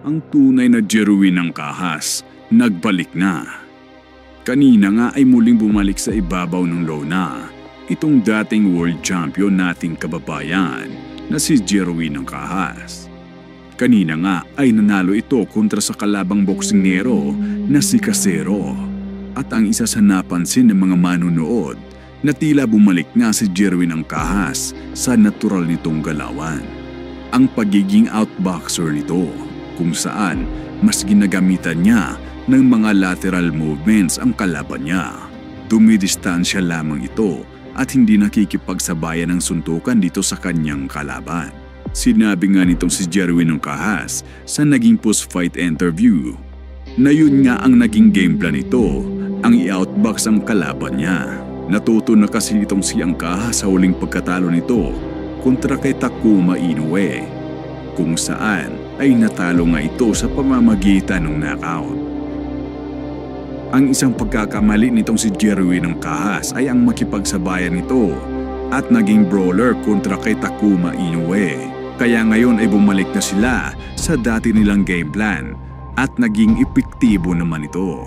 Ang tunay na Jeruin ng Kahas, nagbalik na. Kanina nga ay muling bumalik sa ibabaw ng lona itong dating world champion nating kababayan na si Jeruin ng Kahas. Kanina nga ay nanalo ito kontra sa kalabang boksingero na si Casero. At ang isa sa napansin ng mga manunood na tila bumalik nga si Jeruin ng Kahas sa natural nitong galawan. Ang pagiging outboxer nito kung saan mas ginagamitan niya ng mga lateral movements ang kalaban niya. Dumidistansya lamang ito at hindi nakikipagsabayan ng suntukan dito sa kanyang kalaban. Sinabi nga nitong si Jeruin ng Kahas sa naging post-fight interview na yun nga ang naging game plan nito, ang i-outbox ang kalaban niya. Natuto na kasi itong si Ang Kahas sa huling pagkatalo nito kontra kay Takuma Inoue, kung saan ay natalo nga ito sa pamamagitan ng knockout. Ang isang pagkakamali nitong si Jeruin ng Kahas ay ang makipagsabayan nito at naging brawler kontra kay Takuma Inoue. Kaya ngayon ay bumalik na sila sa dati nilang game plan at naging epektibo naman ito.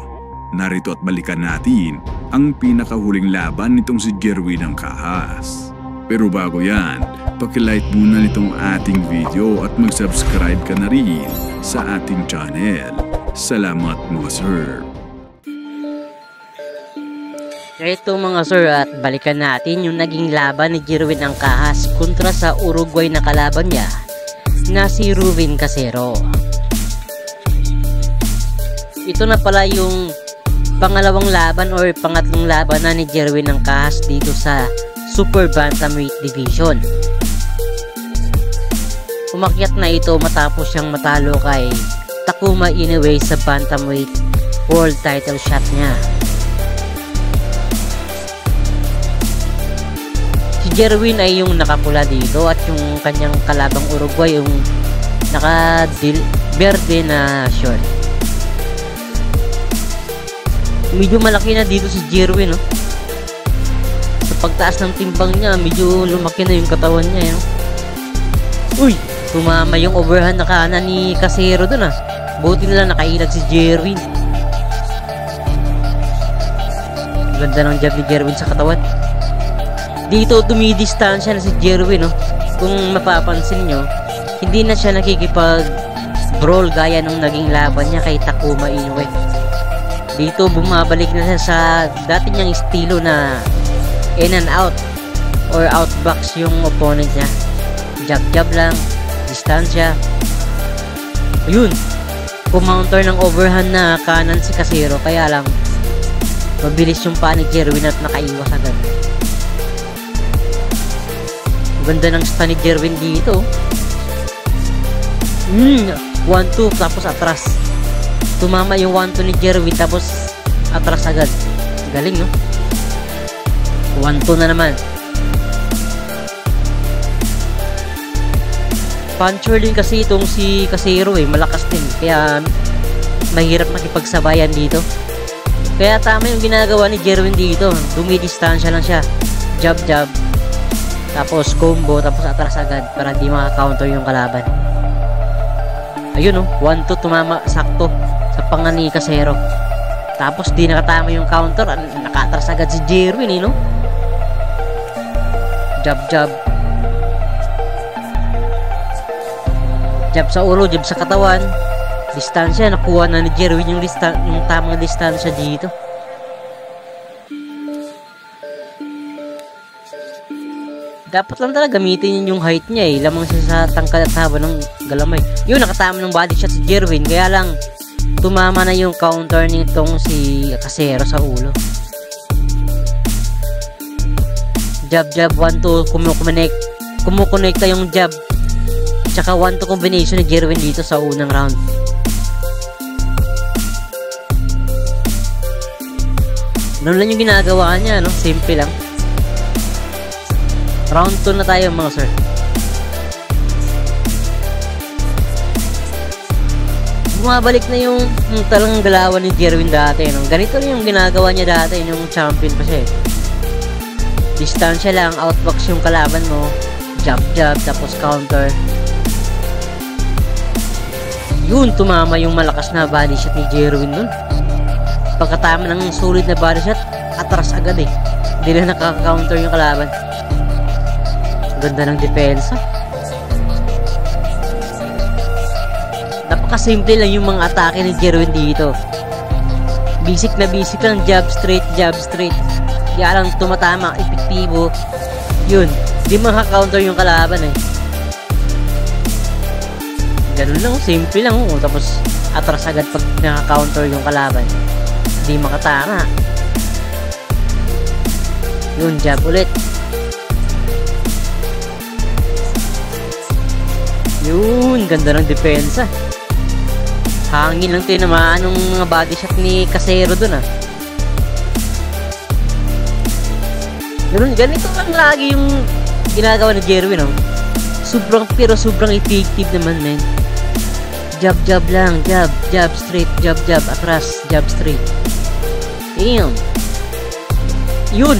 Narito at balikan natin ang pinakahuling laban nitong si Jeruin ng Kahas. Pero bago yan, pakilike muna nitong ating video at mag-subscribe ka na rin sa ating channel. Salamat mga sir. Ito mga sir, at balikan natin yung naging laban ni Jeruin ng Kahas kontra sa Uruguay na kalaban niya na si Ruben Casero. Ito na pala yung pangalawang laban or pangatlong laban na ni Jeruin ng Kahas dito sa Super Bantamweight Division. Umakyat na ito matapos siyang matalo kay Takuma Inoue sa Bantamweight World Title shot niya. Si Jeruin ay yung nakapula dito at yung kanyang kalabang Uruguay yung naka-verde na short. Medyo malaki na dito si Jeruin, no? Sa pagtaas ng timbang niya, medyo lumaki na yung katawan niya, no? Uy! Tumama yung overhand na kanan ni Casero dun, ah. Buti nila nakailag si Jeruin. Ganda ng jab ni Jeruin sa katawan. Dito dumidistansya na si Jeruin, no? Kung mapapansin nyo, hindi na siya nakikipag-brawl gaya nung naging laban niya kay Takuma Inoue. Dito bumabalik na siya sa dati niyang estilo na in and out or outbox yung opponent niya. Jab-jab lang, distansya. Ayun, kumounter ng overhand na kanan si Casero, kaya lang mabilis yung paa ni Jeruin at nakaiwas agad. Ganda ng stun ni Jeruin dito. 1-2 tapos atras. Tumama yung 1-2 ni Jeruin tapos atras agad. Galing, no? 1-2 na naman. Puncher din kasi itong si Casero, malakas din. Kaya mahirap makipagsabayan dito. Kaya tama yung ginagawa ni Jeruin dito. Dumidistansya lang siya. Jab-jab. Tapos combo. Tapos atras agad para di maka-counter yung kalaban. Ayun, 1-2 tumama sakto sa panga ni Casero. Tapos di nakatama yung counter. Nakatras agad si Jeruin, no? Jab-jab. Jab sa ulo, jab sa katawan. Distansya, nakuha na ni Jeruin yung tamang distansya dito. Dapat lang talaga gamitin yung height niya, lamang siya sa tangkad at haba ng galamay. Yun, nakatama ng body shot si Jeruin, kaya lang tumama na yung counter nitong si Casero sa ulo. Jab jab 1-2, kumukonekta yung jab tsaka 1-2 combination ni Jeruin dito sa unang round. Noon lang yung ginagawa niya, no? Simple lang. Round 2 na tayo mga sir. Bumabalik na yung talagang galawan ni Jeruin dati, no? Ganito rin yung ginagawa niya dati yung champion pa siya, Distansya lang, outbox yung kalaban mo, jab jab tapos counter. Yun, tumama yung malakas na body shot ni Jerwin nun. Pagkatama ng solid na body shot, atras agad eh. Hindi na nakaka-counter yung kalaban. Ganda ng depensa. Napakasimple lang yung mga atake ni Jerwin dito. Basic na basic lang, jab straight, jab straight. Kaya lang tumatama, epektibo. Yun, di makaka-counter yung kalaban eh. Ganun lang, simple lang. Tapos atras agad pag nakaka-counter yung kalaban. Di makatama. Yun, jab ulit. Yun, ganda ng depensa. Hangin lang tinamaan ng mga body shot ni Casero dun ah. Ganito lang lagi yung ginagawa ni Jerwin oh. Pero sobrang effective naman men. Jab jab lang, jab jab straight, jab jab atras, jab straight. Damn. Yun.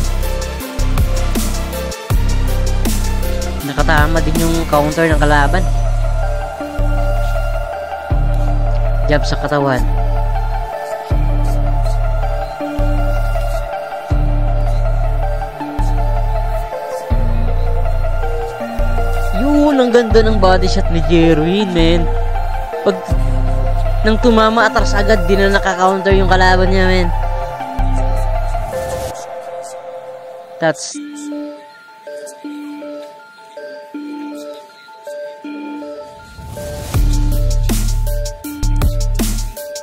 Nakatama din yung counter ng kalaban. Jab sa katawan. Yun, ang ganda ng body shot ni Jerwin, men. Pag nang tumama, atras agad, di na nakaka-counter yung kalaban niya, men. That's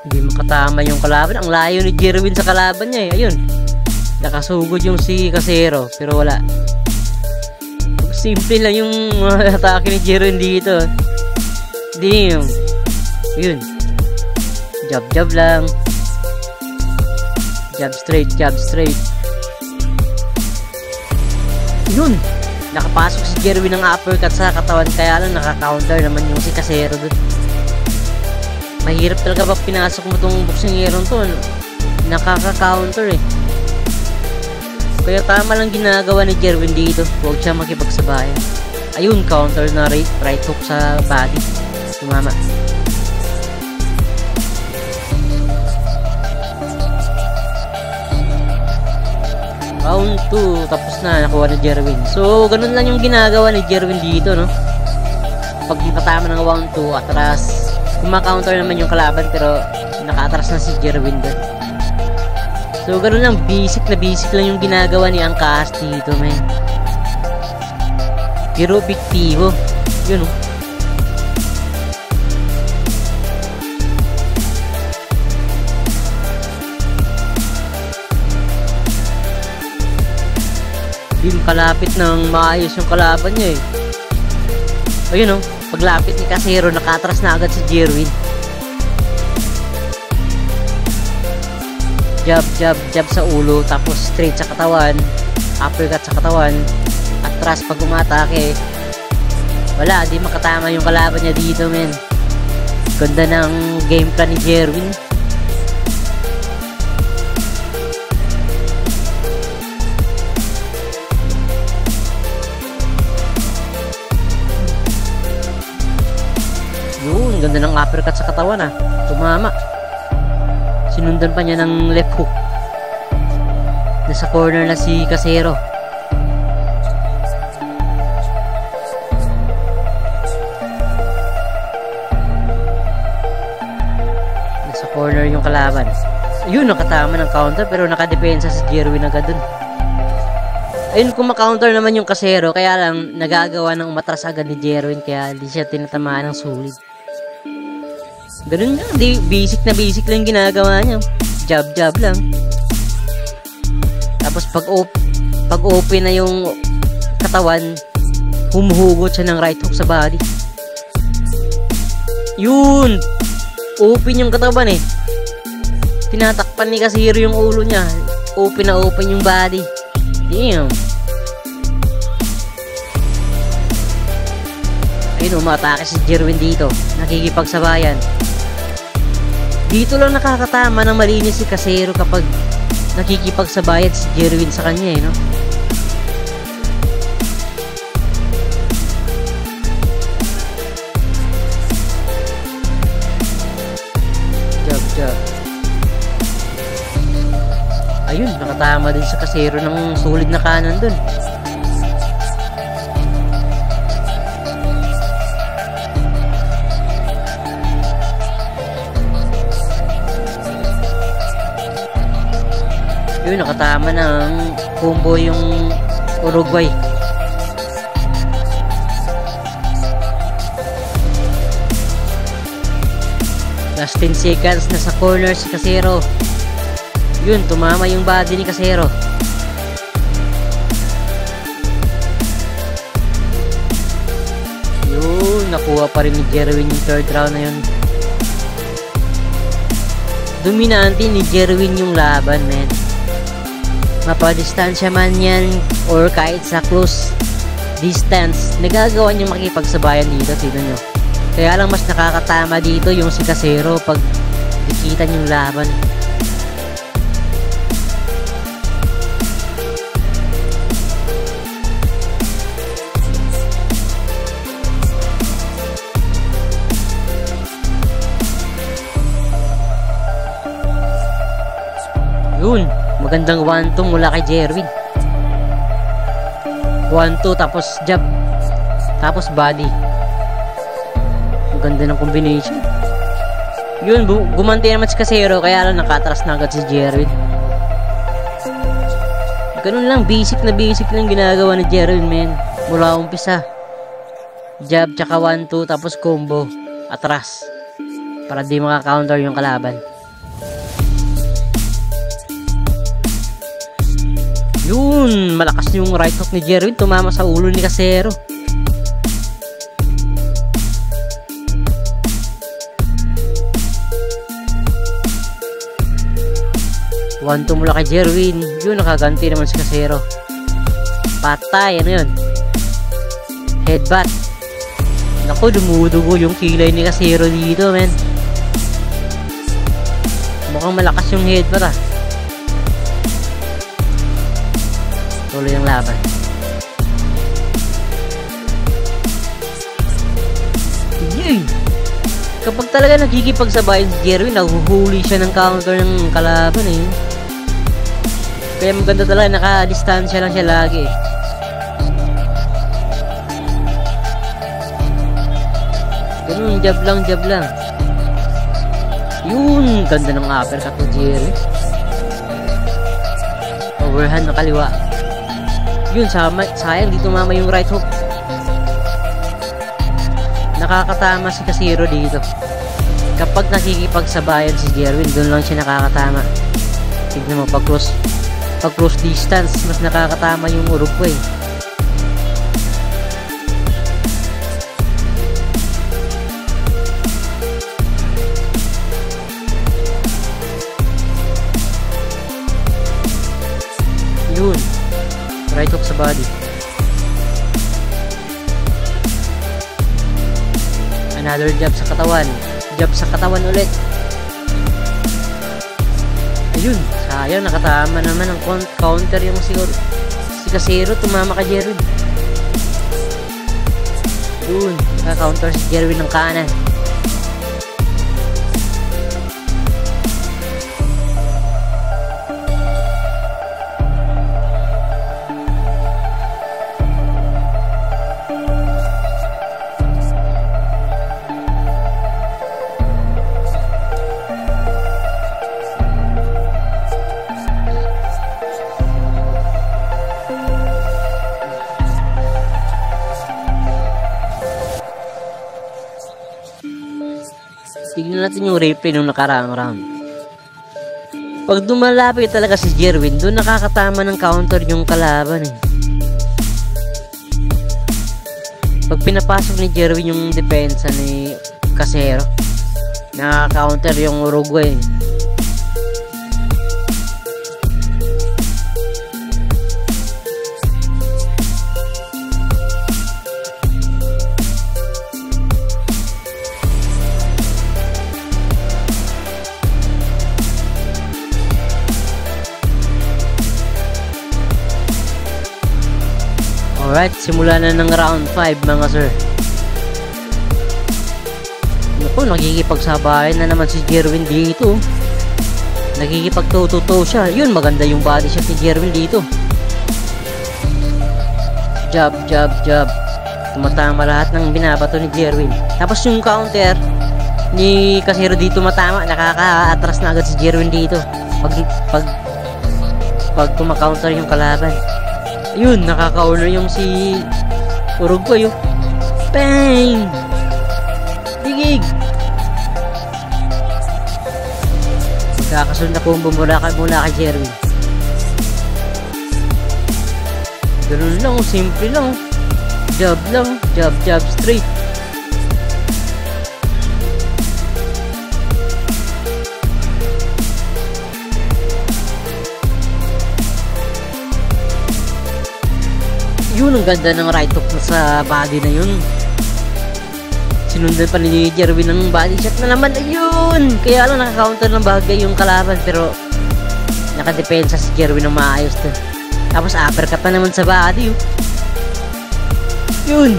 hindi makatama yung kalaban. Ang layo ni Jerwin sa kalaban niya eh. Ayun, nakasugod yung si Casero, pero wala. Simple lang yung atake ni Jerwin dito. Damn. Yun, jab jab lang, jab straight, jab straight. Yun, nakapasok si Jerwin ng uppercut sa katawan, kaya lang nakaka-counter naman yung si Casero dun. Mahirap talaga pag pinasok mo tong boksingero to, nakaka-counter eh. Kaya tama lang ginagawa ni Jerwin dito, huwag siya makipagsabayan. Ayun, counter na right hook sa body. Tumama. Round 2, tapos na, nakuha ni Jerwin. So, ganun lang yung ginagawa ni Jerwin dito, no? Pag nakatama ng round 2, atras. Kumaka-counter naman yung kalaban, pero naka-atras na si Jerwin doon. So, ganun lang, basic lang yung ginagawa ni Angkahas dito, man. Pero epektibo. Yun, no? Hindi kalapit ng maayos yung kalaban niya eh. Ayun oh, paglapit ni Casero, nakatras na agad si Jerwin. Jab, jab, jab sa ulo, tapos straight sa katawan, uppercut sa katawan, atras pag umatake. Wala, di makatama yung kalaban niya dito, men. Ganda ng game plan ni Jerwin. Yun, ganda ng uppercut sa katawan ah. Tumama. Sinundan pa niya ng left hook. Nasa corner na si Casero. Nasa corner yung kalaban. Yun, nakatama ng counter, pero nakadepensa si Jerwin agad dun. Ayun, kung makacounter naman yung Casero, kaya lang nagagawa ng umatras agad ni Jerwin, kaya hindi siya tinatamaan ng sulit. Ganun lang, basic lang ginagawa niya. Jab jab lang. Tapos pag open na yung katawan, humuhugot siya ng right hook sa body. Yun, open yung katawan eh. Tinatakpan ni Casero yung ulo niya. Open na open yung body. Damn. Ayun, umatake si Jerwin dito. Nakikipagsabayan. Dito lang nakakatama ng malinis si Casero kapag nakikipagsabayan si Jerwin sa kanya eh, no? Jab. Ayun, nakatama din sa kasero ng sulit na kanan dun. Yun, nakatama ng combo yung Uruguay. Last 10 seconds na sa corner si Casero. Yun, tumama yung body ni Casero. Yun, nakuha pa rin ni Jerwin yung third round na yun. Dominante ni Jerwin yung laban, men. Mapadistansya man yan or kahit sa close distance, nagagawa niyang makipagsabayan dito, tignan nyo. Kaya lang mas nakakatama dito yung si Casero pag dikitan yung laban. Yun, magandang 1-2 mula kay Jerwin. 1-2 tapos jab, tapos body. Ganda ng combination. Yun, gumanti naman si Casero, kaya lang nakatras na agad si Jerwin. Ganun lang, basic lang ginagawa ni Jerwin, men. Mula umpisa, jab tsaka 1-2 tapos combo atras para di maka-counter yung kalaban. Yun, malakas yung right hook ni Jerwin, tumama sa ulo ni Casero. 1-2 mula kay Jerwin. Yun, nakaganti naman si Casero. Patay, ano yun? Headbutt. Naku, dumudugo yung kilay ni Casero dito, men. Mukhang malakas yung headbutt, ah. Tuloy ang laban. Yay! Kapag talaga nagkikipagsabayan si Jerwin, nahuhuli siya ng counter ng kalaban, eh. Kaya maganda talaga, naka-distansya lang siya lagi. Ganun, jab lang. Yun, ganda ng uppercut ni Jerwin. Overhand na kaliwa. Yun, sayang dito mama yung right hook. Nakakatama si Casero dito. Kapag nakikipagsabayan si Jerwin, doon lang siya nakakatama. Tignan mo, pag close distance, mas nakakatama yung Uruguay. Yun, right hook sa body. Another jab sa katawan. Jab sa katawan ulit. Ayun, sayang, nakatama naman ang counter yung si Casero, tumama ka Jerwin. Yun, naka-counter si Jerwin ng kanan. Tignan natin yung replay nung nakaraang round. Pag dumalapit talaga si Jerwin, doon nakakatama ng counter yung kalaban, eh. Pag pinapasok ni Jerwin yung depensa ni Casero, nakaka-counter yung Uruguay. Alright, simula na ng round 5 mga sir. Oh, nakikipagsabayan na naman si Jerwin dito. Nakikipagtututo siya. Yun, maganda yung body shot ni Jerwin dito. Jab, jab, jab. Tumatama lahat ng binabato ni Jerwin. Tapos yung counter ni Casero dito matama. Nakaka-atras na agad si Jerwin dito. Pag tumaka-counter yung kalaban. Yun, nakaka-owner yung si Uruguay. Bang! Digig! Magkakasunod na combo mula kay Jerwin. Ganun lang, simple lang. Jab lang, jab, jab, straight. Yun, ang ganda ng right hook sa body na yun. Sinundan pa ni Jerwin ng body shot na naman. Ayun! Kaya lang naka-counter ng bagay yung kalaban. Pero nakadepensa si Jerwin ng maayos to. Tapos uppercut pa naman sa body. Yun!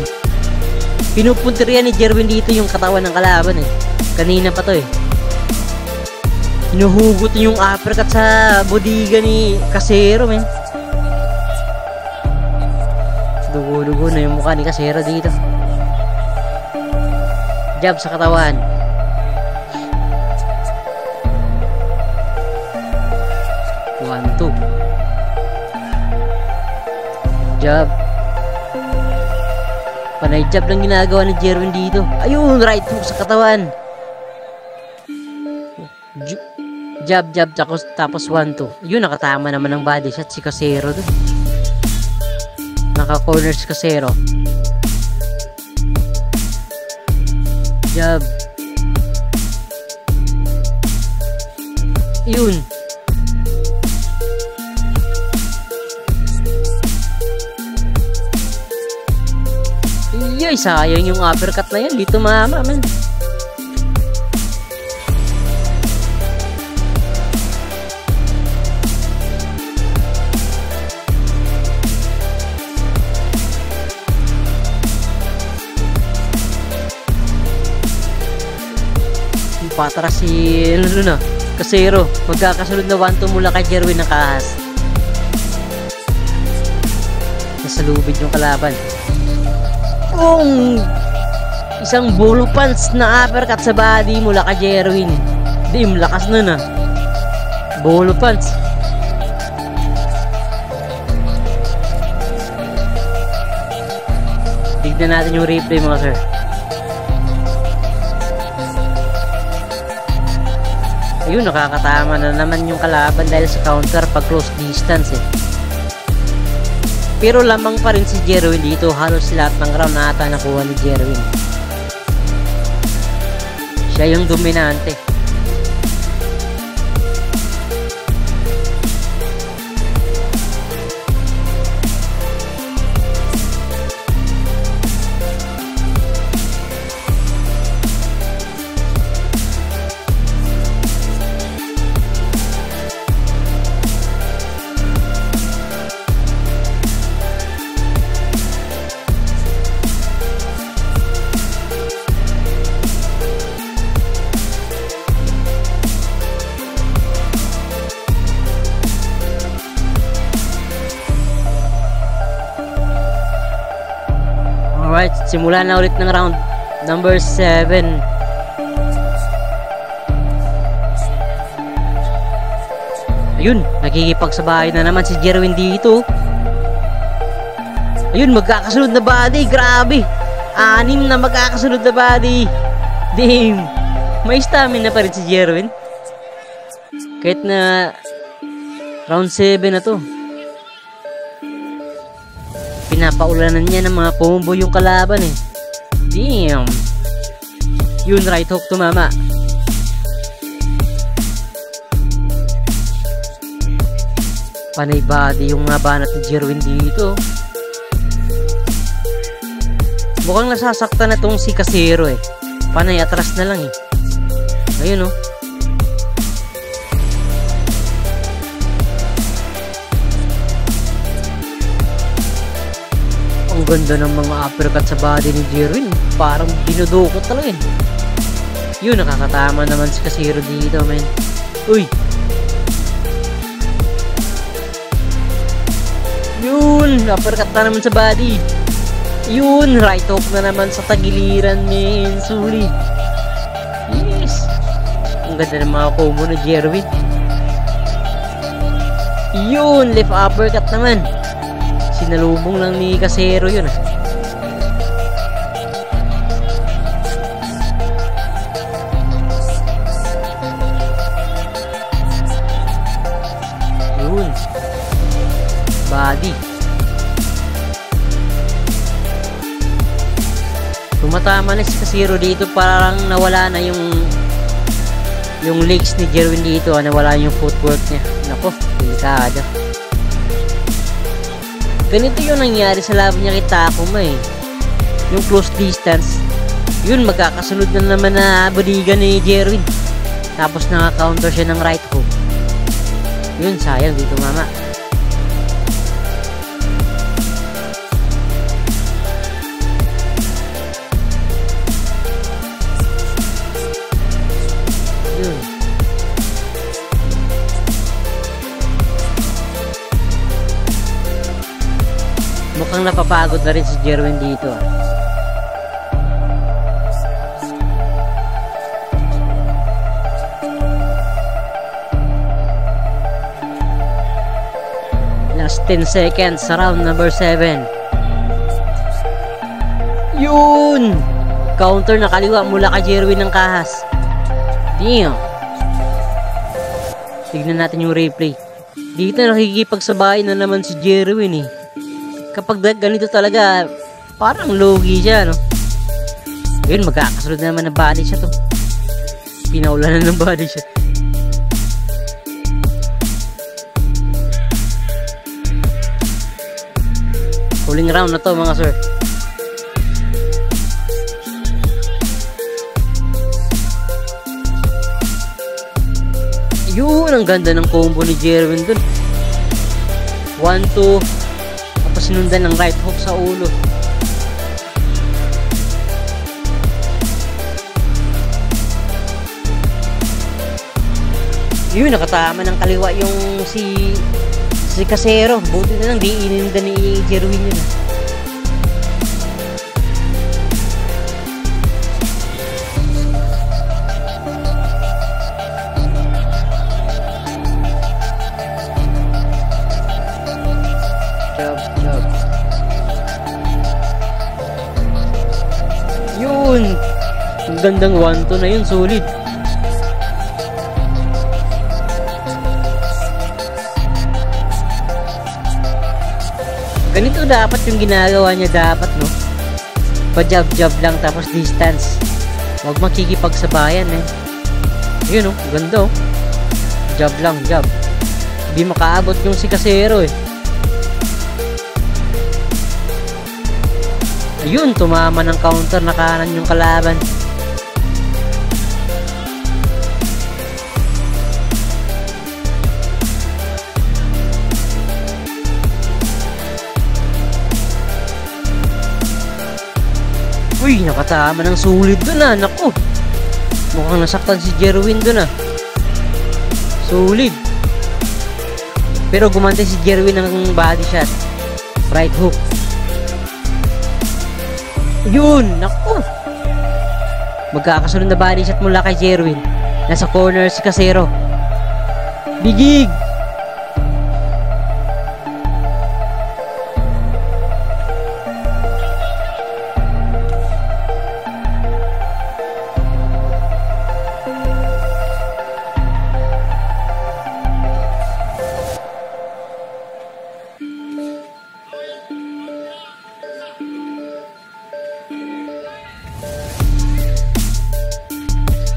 Pinupunterian ni Jerwin dito yung katawan ng kalaban eh. Kanina pa to eh. Hinuhugot yung uppercut sa bodiga ni Casero, men. Dugo-dugo na yung mukha ni Casero dito. Jab sa katawan. One, two. Jab. Panay jab lang ginagawa ni Jerwin dito. Ayun, right hook sa katawan. Jab, jab, tapos one, two. Yun, nakatama naman ng body shot si Casero doon. Naka-corner si Casero. Jab. Yun. Iyay, sayang yung uppercut na yan. Dito mama, man. Patras si Casero. Magkakasunod na 1-2 mula kay Jerwin ng kahas. Nasalubid yung kalaban. Isang bolo punch na uppercut sa body mula kay Jerwin. Dim, lakas na. Bolo punch. Tignan natin yung replay, mga sir. Ayun, nakakatama na naman yung kalaban dahil sa counter pag close distance eh. Pero lamang pa rin si Jerwin dito. Halos lahat ng round na ata nakuha ni Jerwin. Siya yung dominante. Alright, simula na ulit ng round number 7. Ayun, nakikipagsabay na naman si Jerwin dito. Ayun, magkakasunod na body. Grabe, 6 na magkakasunod na body. Damn, may stamina pa rin si Jerwin kahit na round 7 na to. Pinapaulanan niya ng mga combo yung kalaban eh. Damn. Yun, right hook tumama. Panay body yung mga banat ni Jerwin dito. Mukhang nasasaktan na tong si Casero eh. Panay atras na lang eh. Ayun oh. Ang ganda ng mga uppercut sa body ni Jerwin. Parang dinudukot talaga yun. Yun, nakakatama naman si Casero dito, men. Uy! Yun! Uppercut na naman sa body. Yun! Right hook na naman sa tagiliran, men. Sulit. Yes! Ang ganda ng mga combo na Jerwin. Yun! Left uppercut naman. Sinalubong lang ni Casero yun, ah. Yun. Body. Tumatama na si Casero dito, parang nawala na yung legs ni Jerwin dito, nawala yung footwork niya. Nako, delikado. Ganito yung nangyari sa laban niya kay Takuma eh. Yung close distance. Yun, magkakasunod na naman na bodigan ni Jerwin. Tapos naka-counter siya ng right hook. Yun, sayang dito mama. Yun. Mukhang napapagod na rin si Jerwin dito, ah. Last 10 seconds sa round number 7. Yun! Counter na kaliwa mula kay Jerwin ng kahas. Damn! Tignan natin yung replay. Dito nakikipagsabayan na naman si Jerwin eh. Kapag ganito talaga, parang logi siya, no? Yun, magkakasunod na naman ng body shot, oh. Pinaulan na ng body shot. Huling round na to, mga sir. Yun, ang ganda ng combo ni Jerwin dun. 1-2. Tapos sinundan ng right hook sa ulo. Yun, nakatama ng kaliwa yung si Casero. Buti na lang di ininda ni Jerwin yun. Job. Yun, ang gandang 1-2 na yun, solid. Ganito dapat yung ginagawa niya dapat, no? Pa-jab lang tapos distance. Huwag makikipagsabayan, eh. Yun, oh, ganda, oh. Jab lang. Hindi makaabot yung si Casero, eh. Ayun, tumama ng counter na kanan yung kalaban. Uy, nakatama ng sulit dun, ah. Naku, mukhang nasaktan si Jerwin dun, ah. Sulit. Pero gumantay si Jerwin ng body shot. Right hook. Yun, naku. Magkakasunod na body shot mula kay Jerwin. Nasa corner si Casero. Bigig.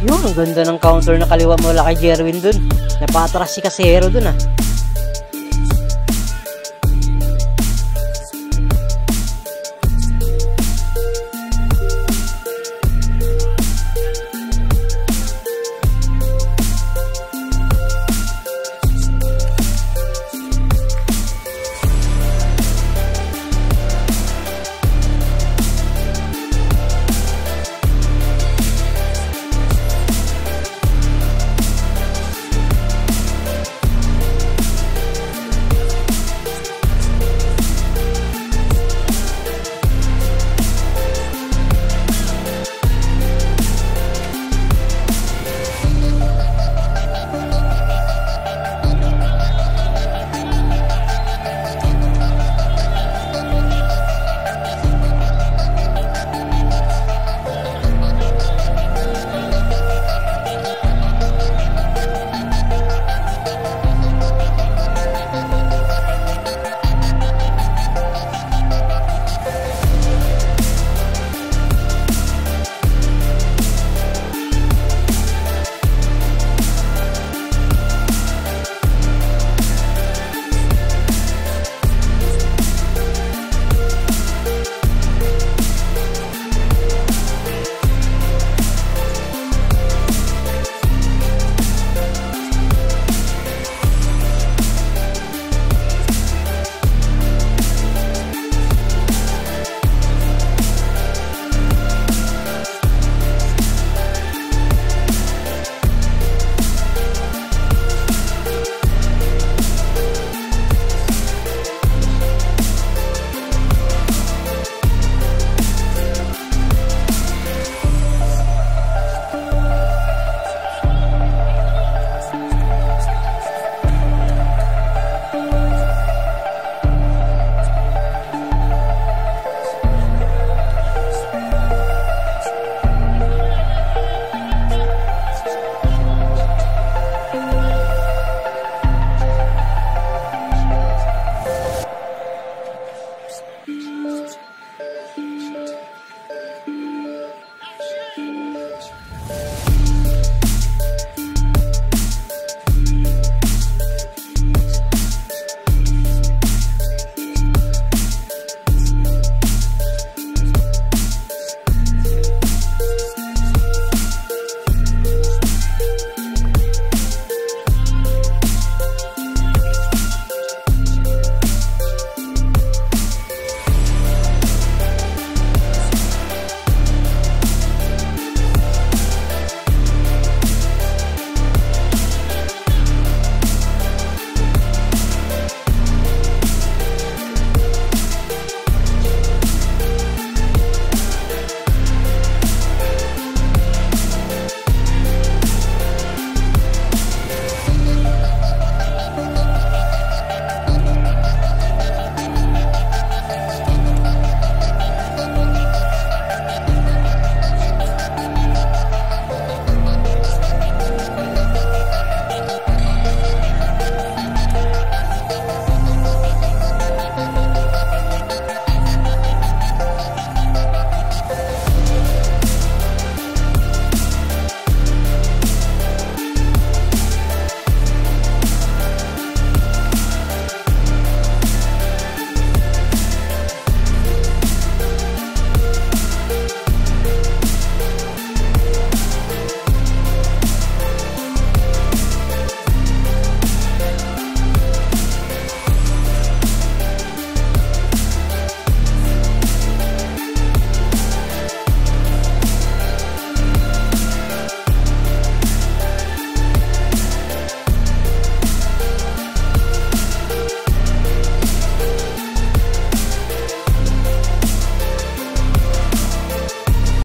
Yun, ang ganda ng counter na kaliwa mula kay Jerwin dun. Napatras si Casero dun, ah.